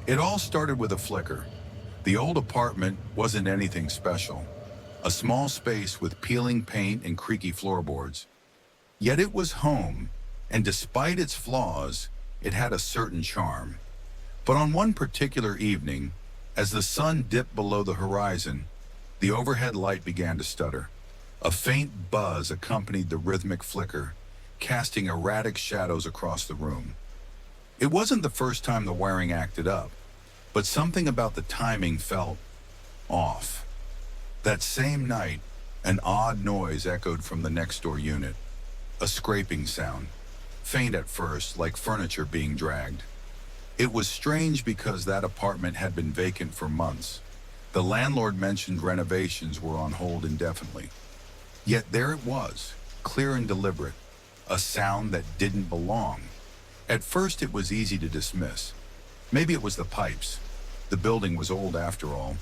It all started with a flicker. The old apartment wasn't anything special. A small space with peeling paint and creaky floorboards. Yet it was home, and despite its flaws, it had a certain charm. But on one particular evening, as the sun dipped below the horizon, the overhead light began to stutter. A faint buzz accompanied the rhythmic flicker, casting erratic shadows across the room. It wasn't the first time the wiring acted up, but something about the timing felt off. That same night, an odd noise echoed from the next door unit, a scraping sound, faint at first, like furniture being dragged. It was strange because that apartment had been vacant for months. The landlord mentioned renovations were on hold indefinitely. Yet there it was, clear and deliberate, a sound that didn't belong. At first it was easy to dismiss. Maybe it was the pipes. The building was old after all.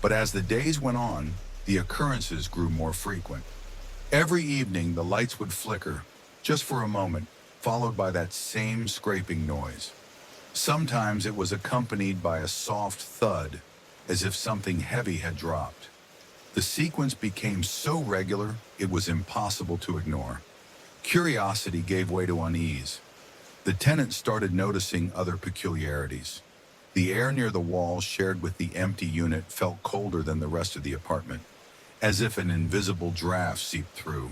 But as the days went on, the occurrences grew more frequent. Every evening the lights would flicker, just for a moment, followed by that same scraping noise. Sometimes it was accompanied by a soft thud, as if something heavy had dropped. The sequence became so regular, it was impossible to ignore. Curiosity gave way to unease. The tenant started noticing other peculiarities. The air near the wall shared with the empty unit felt colder than the rest of the apartment, as if an invisible draft seeped through.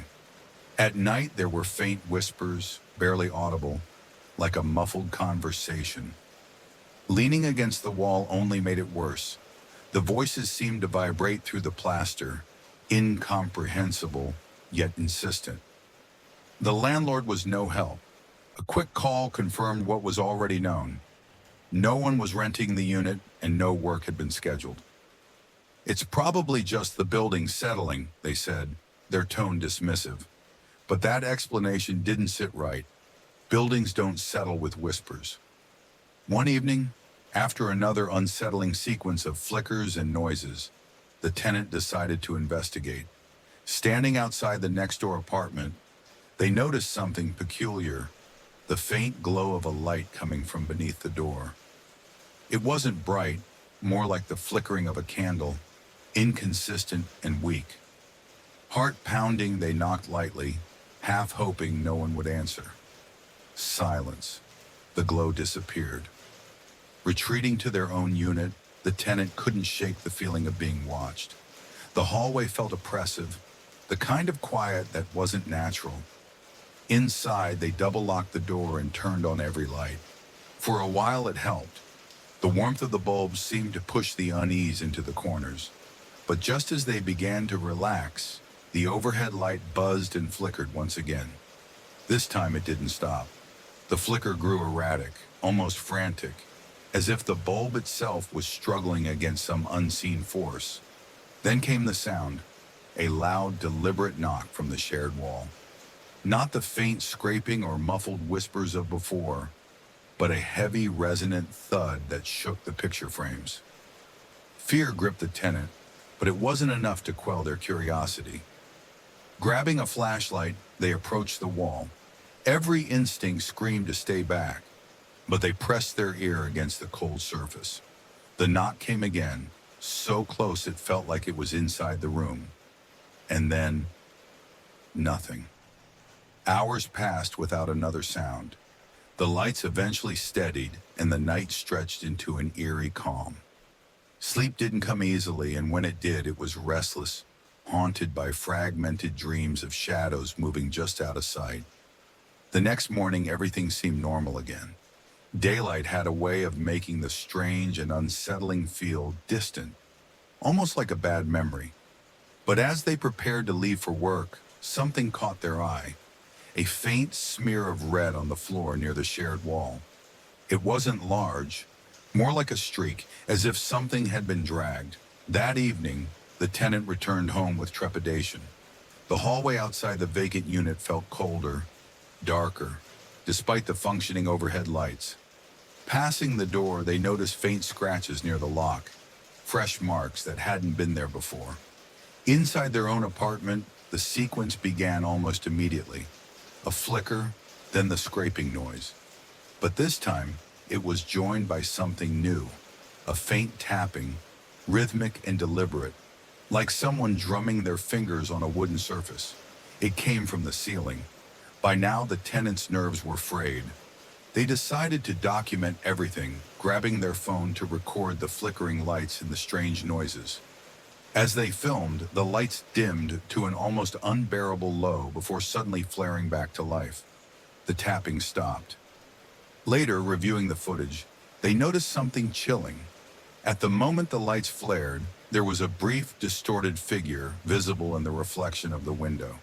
At night there were faint whispers, barely audible, like a muffled conversation. Leaning against the wall only made it worse. The voices seemed to vibrate through the plaster, incomprehensible, yet insistent. The landlord was no help. A quick call confirmed what was already known. No one was renting the unit and no work had been scheduled. "It's probably just the building settling," they said, their tone dismissive. But that explanation didn't sit right. Buildings don't settle with whispers. One evening, after another unsettling sequence of flickers and noises, the tenant decided to investigate. Standing outside the next-door apartment, they noticed something peculiar, the faint glow of a light coming from beneath the door. It wasn't bright, more like the flickering of a candle, inconsistent and weak. Heart pounding, they knocked lightly, half hoping no one would answer. Silence. The glow disappeared. Retreating to their own unit, the tenant couldn't shake the feeling of being watched. The hallway felt oppressive, the kind of quiet that wasn't natural. Inside, they double-locked the door and turned on every light. For a while it helped. The warmth of the bulbs seemed to push the unease into the corners. But just as they began to relax, the overhead light buzzed and flickered once again. This time it didn't stop. The flicker grew erratic, almost frantic, as if the bulb itself was struggling against some unseen force. Then came the sound, a loud, deliberate knock from the shared wall. Not the faint scraping or muffled whispers of before, but a heavy, resonant thud that shook the picture frames. Fear gripped the tenant, but it wasn't enough to quell their curiosity. Grabbing a flashlight, they approached the wall. Every instinct screamed to stay back, but they pressed their ear against the cold surface. The knock came again, so close it felt like it was inside the room. And then, nothing. Hours passed without another sound. The lights eventually steadied, and the night stretched into an eerie calm. Sleep didn't come easily, and when it did, it was restless, haunted by fragmented dreams of shadows moving just out of sight. The next morning, everything seemed normal again. Daylight had a way of making the strange and unsettling feel distant, almost like a bad memory. But as they prepared to leave for work, something caught their eye. A faint smear of red on the floor near the shared wall. It wasn't large, more like a streak, as if something had been dragged. That evening, the tenant returned home with trepidation. The hallway outside the vacant unit felt colder, darker, despite the functioning overhead lights. Passing the door, they noticed faint scratches near the lock, fresh marks that hadn't been there before. Inside their own apartment, the sequence began almost immediately. A flicker, then the scraping noise. But this time, it was joined by something new, a faint tapping, rhythmic and deliberate, like someone drumming their fingers on a wooden surface. It came from the ceiling. By now, the tenants' nerves were frayed. They decided to document everything, grabbing their phone to record the flickering lights and the strange noises. As they filmed, the lights dimmed to an almost unbearable low before suddenly flaring back to life. The tapping stopped. Later, reviewing the footage, they noticed something chilling. At the moment the lights flared, there was a brief, distorted figure visible in the reflection of the window.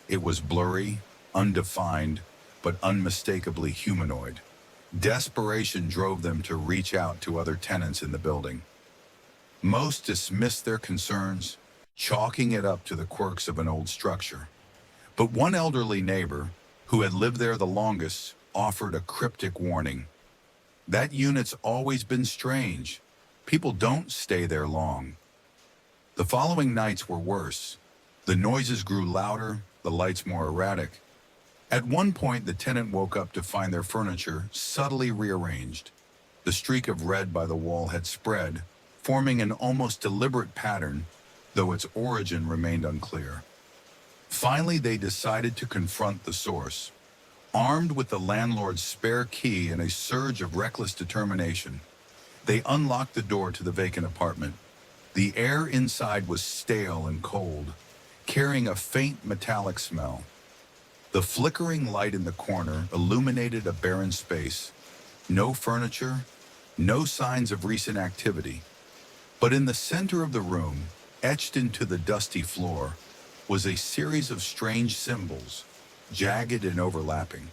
It was blurry, undefined, but unmistakably humanoid. Desperation drove them to reach out to other tenants in the building. Most dismissed their concerns, chalking it up to the quirks of an old structure. But one elderly neighbor, who had lived there the longest, offered a cryptic warning. That unit's always been strange. People don't stay there long. The following nights were worse. The noises grew louder, the lights more erratic. At one point, the tenant woke up to find their furniture subtly rearranged. The streak of red by the wall had spread, forming an almost deliberate pattern, though its origin remained unclear. Finally, they decided to confront the source. Armed with the landlord's spare key and a surge of reckless determination, they unlocked the door to the vacant apartment. The air inside was stale and cold, carrying a faint metallic smell. The flickering light in the corner illuminated a barren space. No furniture, no signs of recent activity. But in the center of the room, etched into the dusty floor, was a series of strange symbols, jagged and overlapping.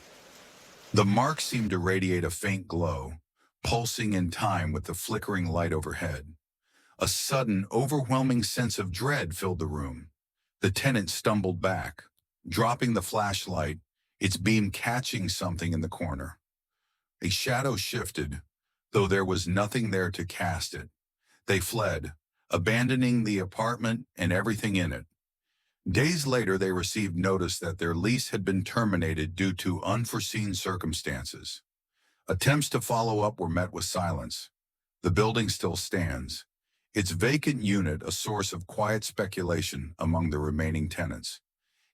The marks seemed to radiate a faint glow, pulsing in time with the flickering light overhead. A sudden, overwhelming sense of dread filled the room. The tenant stumbled back, dropping the flashlight, its beam catching something in the corner. A shadow shifted, though there was nothing there to cast it. They fled, abandoning the apartment and everything in it. Days later, they received notice that their lease had been terminated due to unforeseen circumstances. Attempts to follow up were met with silence. The building still stands, its vacant unit a source of quiet speculation among the remaining tenants.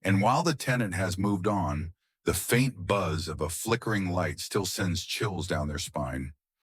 And while the tenant has moved on, the faint buzz of a flickering light still sends chills down their spine.